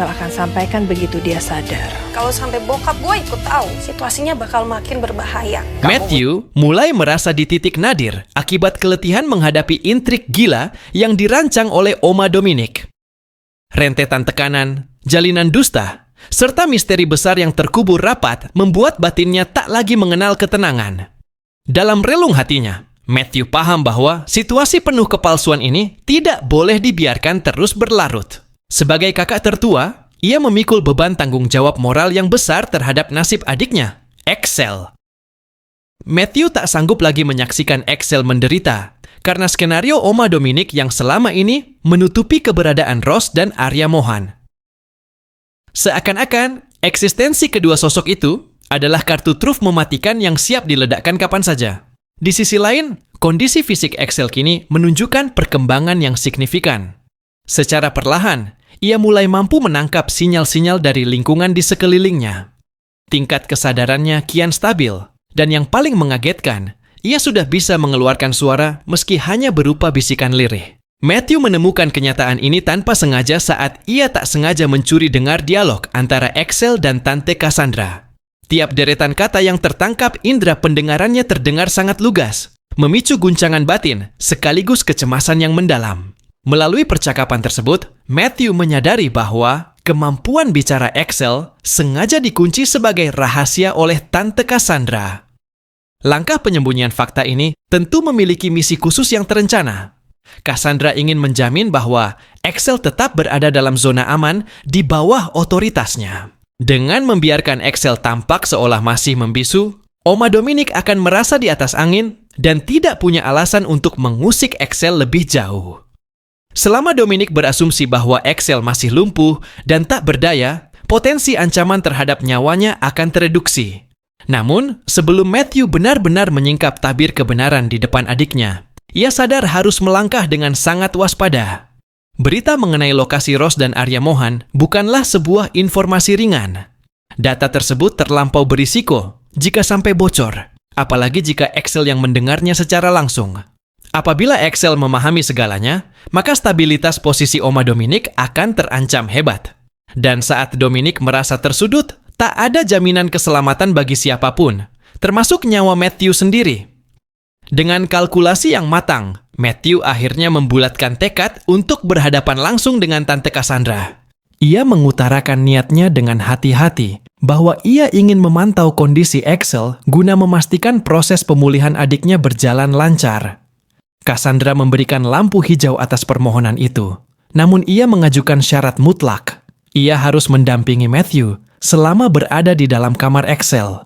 Excel akan sampaikan begitu dia sadar. Kalau sampai bokap gue ikut tahu, situasinya bakal makin berbahaya. Matthew mulai merasa di titik nadir akibat keletihan menghadapi intrik gila yang dirancang oleh Oma Dominic. Rentetan tekanan, jalinan dusta, serta misteri besar yang terkubur rapat membuat batinnya tak lagi mengenal ketenangan. Dalam relung hatinya, Matthew paham bahwa situasi penuh kepalsuan ini tidak boleh dibiarkan terus berlarut. Sebagai kakak tertua, ia memikul beban tanggung jawab moral yang besar terhadap nasib adiknya, Excel. Matthew tak sanggup lagi menyaksikan Excel menderita karena skenario Oma Dominic yang selama ini menutupi keberadaan Ross dan Arya Mohan. Seakan-akan, eksistensi kedua sosok itu adalah kartu truf mematikan yang siap diledakkan kapan saja. Di sisi lain, kondisi fisik Excel kini menunjukkan perkembangan yang signifikan. Secara perlahan, ia mulai mampu menangkap sinyal-sinyal dari lingkungan di sekelilingnya. Tingkat kesadarannya kian stabil, dan yang paling mengagetkan, ia sudah bisa mengeluarkan suara meski hanya berupa bisikan lirih. Matthew menemukan kenyataan ini tanpa sengaja saat ia tak sengaja mencuri dengar dialog antara Excel dan Tante Cassandra. Tiap deretan kata yang tertangkap indera pendengarannya terdengar sangat lugas, memicu guncangan batin sekaligus kecemasan yang mendalam. Melalui percakapan tersebut, Matthew menyadari bahwa kemampuan bicara Excel sengaja dikunci sebagai rahasia oleh Tante Cassandra. Langkah penyembunyian fakta ini tentu memiliki misi khusus yang terencana. Cassandra ingin menjamin bahwa Excel tetap berada dalam zona aman di bawah otoritasnya. Dengan membiarkan Excel tampak seolah masih membisu, Oma Dominic akan merasa di atas angin dan tidak punya alasan untuk mengusik Excel lebih jauh. Selama Dominic berasumsi bahwa Excel masih lumpuh dan tak berdaya, potensi ancaman terhadap nyawanya akan tereduksi. Namun, sebelum Matthew benar-benar menyingkap tabir kebenaran di depan adiknya, ia sadar harus melangkah dengan sangat waspada. Berita mengenai lokasi Ross dan Arya Mohan bukanlah sebuah informasi ringan. Data tersebut terlampau berisiko jika sampai bocor, apalagi jika Excel yang mendengarnya secara langsung. Apabila Excel memahami segalanya, maka stabilitas posisi Oma Dominic akan terancam hebat. Dan saat Dominic merasa tersudut, tak ada jaminan keselamatan bagi siapapun, termasuk nyawa Matthew sendiri. Dengan kalkulasi yang matang, Matthew akhirnya membulatkan tekad untuk berhadapan langsung dengan Tante Cassandra. Ia mengutarakan niatnya dengan hati-hati bahwa ia ingin memantau kondisi Excel guna memastikan proses pemulihan adiknya berjalan lancar. Cassandra memberikan lampu hijau atas permohonan itu, namun ia mengajukan syarat mutlak. Ia harus mendampingi Matthew selama berada di dalam kamar Excel.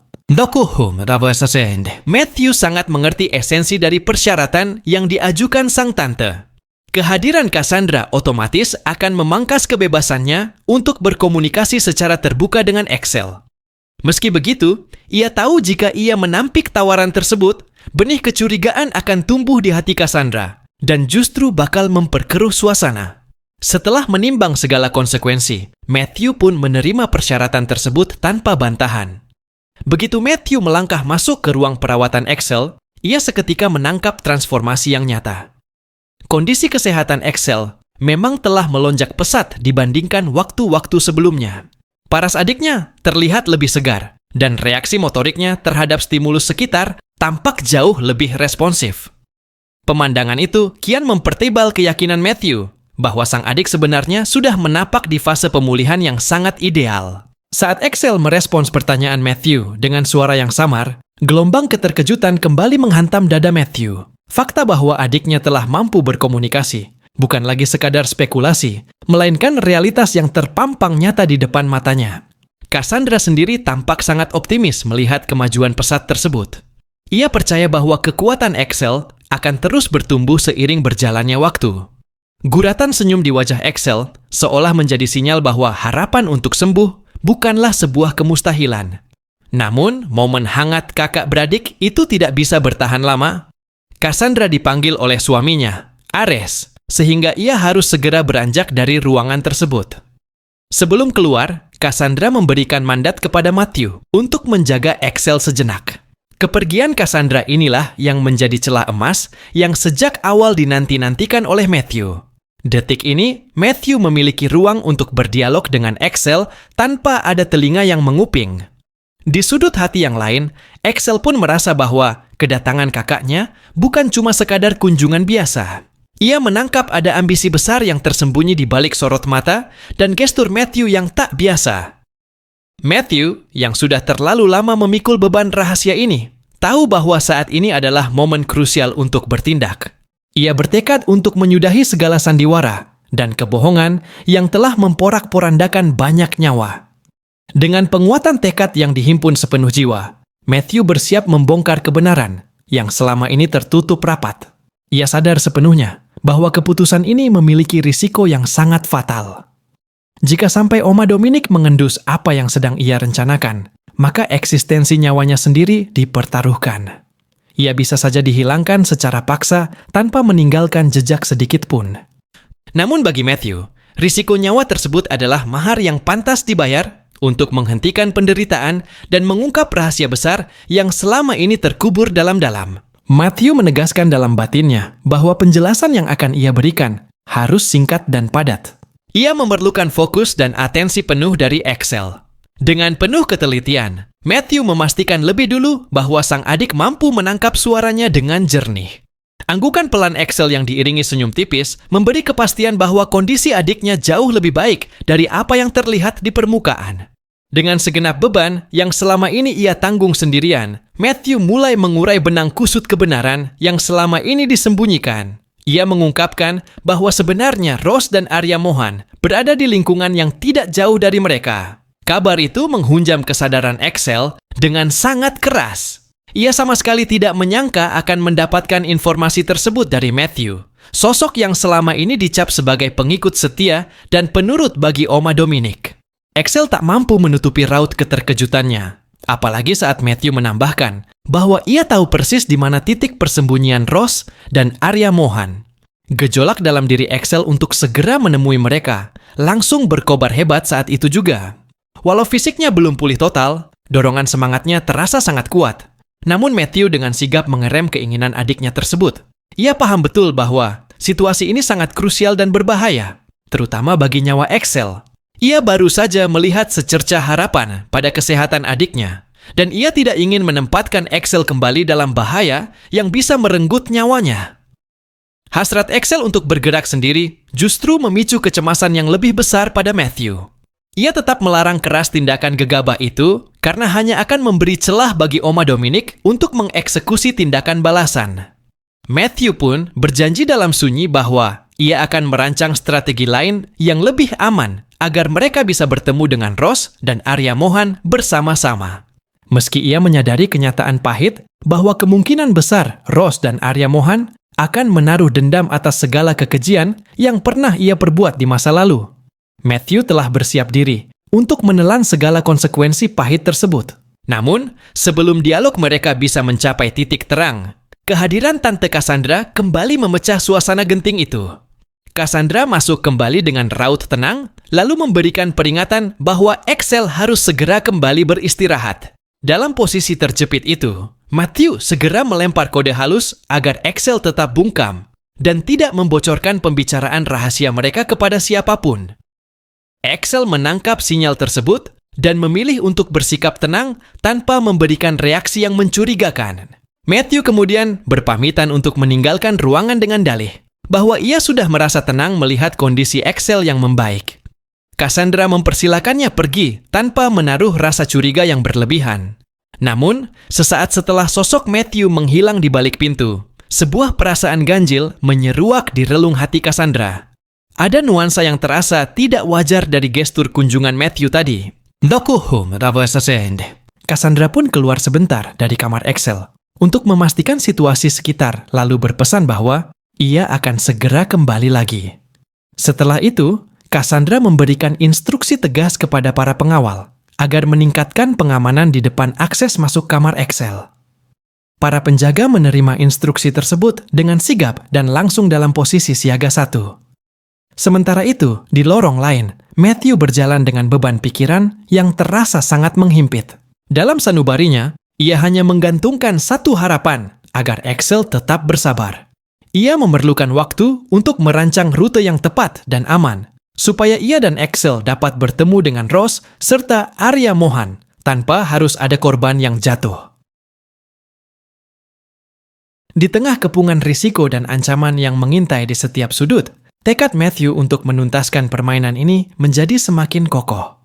Matthew sangat mengerti esensi dari persyaratan yang diajukan sang tante. Kehadiran Cassandra otomatis akan memangkas kebebasannya untuk berkomunikasi secara terbuka dengan Excel. Meski begitu, ia tahu jika ia menampik tawaran tersebut, benih kecurigaan akan tumbuh di hati Cassandra dan justru bakal memperkeruh suasana. Setelah menimbang segala konsekuensi, Matthew pun menerima persyaratan tersebut tanpa bantahan. Begitu Matthew melangkah masuk ke ruang perawatan Excel, ia seketika menangkap transformasi yang nyata. Kondisi kesehatan Excel memang telah melonjak pesat dibandingkan waktu-waktu sebelumnya. Paras adiknya terlihat lebih segar, dan reaksi motoriknya terhadap stimulus sekitar tampak jauh lebih responsif. Pemandangan itu kian mempertebal keyakinan Matthew bahwa sang adik sebenarnya sudah menapak di fase pemulihan yang sangat ideal. Saat Excel merespons pertanyaan Matthew dengan suara yang samar, gelombang keterkejutan kembali menghantam dada Matthew. Fakta bahwa adiknya telah mampu berkomunikasi bukan lagi sekadar spekulasi, melainkan realitas yang terpampang nyata di depan matanya. Cassandra sendiri tampak sangat optimis melihat kemajuan pesat tersebut. Ia percaya bahwa kekuatan Excel akan terus bertumbuh seiring berjalannya waktu. Guratan senyum di wajah Excel seolah menjadi sinyal bahwa harapan untuk sembuh bukanlah sebuah kemustahilan. Namun, momen hangat kakak beradik itu tidak bisa bertahan lama. Cassandra dipanggil oleh suaminya, Ares, sehingga ia harus segera beranjak dari ruangan tersebut. Sebelum keluar, Cassandra memberikan mandat kepada Matthew untuk menjaga Excel sejenak. Kepergian Cassandra inilah yang menjadi celah emas yang sejak awal dinanti-nantikan oleh Matthew. Detik ini, Matthew memiliki ruang untuk berdialog dengan Axel tanpa ada telinga yang menguping. Di sudut hati yang lain, Axel pun merasa bahwa kedatangan kakaknya bukan cuma sekadar kunjungan biasa. Ia menangkap ada ambisi besar yang tersembunyi di balik sorot mata dan gestur Matthew yang tak biasa. Matthew, yang sudah terlalu lama memikul beban rahasia ini, tahu bahwa saat ini adalah momen krusial untuk bertindak. Ia bertekad untuk menyudahi segala sandiwara dan kebohongan yang telah memporak-porandakan banyak nyawa. Dengan penguatan tekad yang dihimpun sepenuh jiwa, Matthew bersiap membongkar kebenaran yang selama ini tertutup rapat. Ia sadar sepenuhnya bahwa keputusan ini memiliki risiko yang sangat fatal. Jika sampai Oma Dominic mengendus apa yang sedang ia rencanakan, maka eksistensi nyawanya sendiri dipertaruhkan. Ia bisa saja dihilangkan secara paksa tanpa meninggalkan jejak sedikit pun. Namun bagi Matthew, risiko nyawa tersebut adalah mahar yang pantas dibayar untuk menghentikan penderitaan dan mengungkap rahasia besar yang selama ini terkubur dalam-dalam. Matthew menegaskan dalam batinnya bahwa penjelasan yang akan ia berikan harus singkat dan padat. Ia memerlukan fokus dan atensi penuh dari Axel. Dengan penuh ketelitian, Matthew memastikan lebih dulu bahwa sang adik mampu menangkap suaranya dengan jernih. Anggukan pelan Axel yang diiringi senyum tipis memberi kepastian bahwa kondisi adiknya jauh lebih baik dari apa yang terlihat di permukaan. Dengan segenap beban yang selama ini ia tanggung sendirian, Matthew mulai mengurai benang kusut kebenaran yang selama ini disembunyikan. Ia mengungkapkan bahwa sebenarnya Rose dan Arya Mohan berada di lingkungan yang tidak jauh dari mereka. Kabar itu menghunjam kesadaran Axel dengan sangat keras. Ia sama sekali tidak menyangka akan mendapatkan informasi tersebut dari Matthew, sosok yang selama ini dicap sebagai pengikut setia dan penurut bagi Oma Dominic. Axel tak mampu menutupi raut keterkejutannya, apalagi saat Matthew menambahkan bahwa ia tahu persis di mana titik persembunyian Rose dan Arya Mohan. Gejolak dalam diri Axel untuk segera menemui mereka langsung berkobar hebat saat itu juga. Walau fisiknya belum pulih total, dorongan semangatnya terasa sangat kuat. Namun Matthew dengan sigap mengerem keinginan adiknya tersebut. Ia paham betul bahwa situasi ini sangat krusial dan berbahaya, terutama bagi nyawa Axel. Ia baru saja melihat secercah harapan pada kesehatan adiknya, dan ia tidak ingin menempatkan Axel kembali dalam bahaya yang bisa merenggut nyawanya. Hasrat Axel untuk bergerak sendiri justru memicu kecemasan yang lebih besar pada Matthew. Ia tetap melarang keras tindakan gegabah itu karena hanya akan memberi celah bagi Oma Dominic untuk mengeksekusi tindakan balasan. Matthew pun berjanji dalam sunyi bahwa ia akan merancang strategi lain yang lebih aman agar mereka bisa bertemu dengan Rose dan Arya Mohan bersama-sama. Meski ia menyadari kenyataan pahit bahwa kemungkinan besar Rose dan Arya Mohan akan menaruh dendam atas segala kekejian yang pernah ia perbuat di masa lalu, Matthew telah bersiap diri untuk menelan segala konsekuensi pahit tersebut. Namun, sebelum dialog mereka bisa mencapai titik terang, kehadiran Tante Cassandra kembali memecah suasana genting itu. Cassandra masuk kembali dengan raut tenang, lalu memberikan peringatan bahwa Axel harus segera kembali beristirahat. Dalam posisi terjepit itu, Matthew segera melempar kode halus agar Axel tetap bungkam dan tidak membocorkan pembicaraan rahasia mereka kepada siapapun. Axel menangkap sinyal tersebut dan memilih untuk bersikap tenang tanpa memberikan reaksi yang mencurigakan. Matthew kemudian berpamitan untuk meninggalkan ruangan dengan dalih bahwa ia sudah merasa tenang melihat kondisi Axel yang membaik. Cassandra mempersilakannya pergi tanpa menaruh rasa curiga yang berlebihan. Namun, sesaat setelah sosok Matthew menghilang di balik pintu, sebuah perasaan ganjil menyeruak di relung hati Cassandra. Ada nuansa yang terasa tidak wajar dari gestur kunjungan Matthew tadi. Cassandra pun keluar sebentar dari kamar Axel untuk memastikan situasi sekitar, lalu berpesan bahwa ia akan segera kembali lagi. Setelah itu, Cassandra memberikan instruksi tegas kepada para pengawal agar meningkatkan pengamanan di depan akses masuk kamar Axel. Para penjaga menerima instruksi tersebut dengan sigap dan langsung dalam posisi siaga 1. Sementara itu, di lorong lain, Matthew berjalan dengan beban pikiran yang terasa sangat menghimpit. Dalam sanubarinya, ia hanya menggantungkan satu harapan agar Axel tetap bersabar. Ia memerlukan waktu untuk merancang rute yang tepat dan aman, supaya ia dan Axel dapat bertemu dengan Ross serta Arya Mohan tanpa harus ada korban yang jatuh. Di tengah kepungan risiko dan ancaman yang mengintai di setiap sudut, tekad Matthew untuk menuntaskan permainan ini menjadi semakin kokoh.